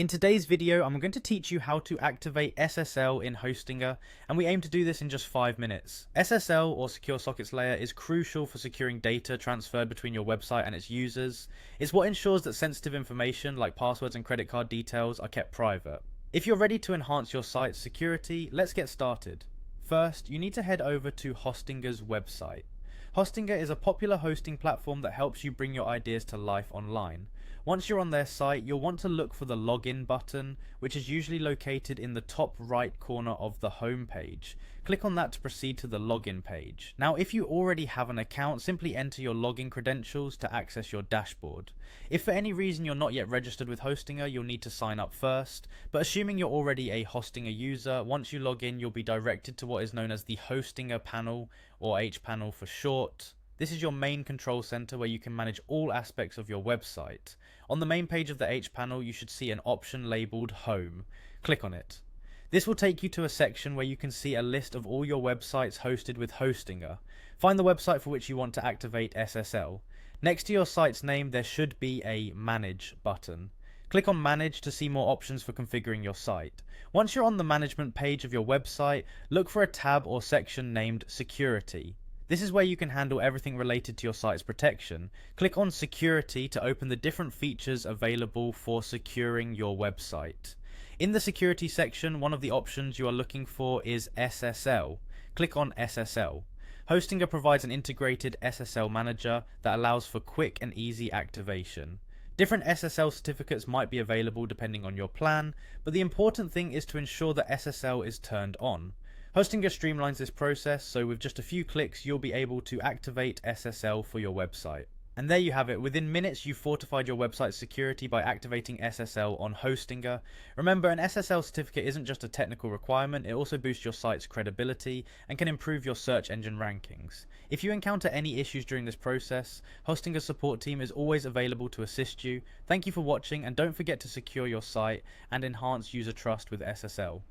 In today's video, I'm going to teach you how to activate SSL in Hostinger, and we aim to do this in just 5 minutes. SSL, or Secure Sockets Layer, is crucial for securing data transferred between your website and its users. It's what ensures that sensitive information like passwords and credit card details are kept private. If you're ready to enhance your site's security, let's get started. First, you need to head over to Hostinger's website. Hostinger is a popular hosting platform that helps you bring your ideas to life online. Once you're on their site, you'll want to look for the login button, which is usually located in the top right corner of the home page. Click on that to proceed to the login page. Now, if you already have an account, simply enter your login credentials to access your dashboard. If for any reason you're not yet registered with Hostinger, you'll need to sign up first, but assuming you're already a Hostinger user, once you log in, you'll be directed to what is known as the Hostinger panel, or hPanel for short. This is your main control center where you can manage all aspects of your website. On the main page of the hPanel, you should see an option labeled Home. Click on it. This will take you to a section where you can see a list of all your websites hosted with Hostinger. Find the website for which you want to activate SSL. Next to your site's name, there should be a Manage button. Click on Manage to see more options for configuring your site. Once you're on the management page of your website, look for a tab or section named Security. This is where you can handle everything related to your site's protection. Click on Security to open the different features available for securing your website. In the security section, one of the options you are looking for is SSL. Click on SSL. Hostinger provides an integrated SSL manager that allows for quick and easy activation. Different SSL certificates might be available depending on your plan, but the important thing is to ensure that SSL is turned on. Hostinger streamlines this process, so with just a few clicks you'll be able to activate SSL for your website. And there you have it. Within minutes you've fortified your website's security by activating SSL on Hostinger. Remember, an SSL certificate isn't just a technical requirement, it also boosts your site's credibility and can improve your search engine rankings. If you encounter any issues during this process, Hostinger's support team is always available to assist you. Thank you for watching, and don't forget to secure your site and enhance user trust with SSL.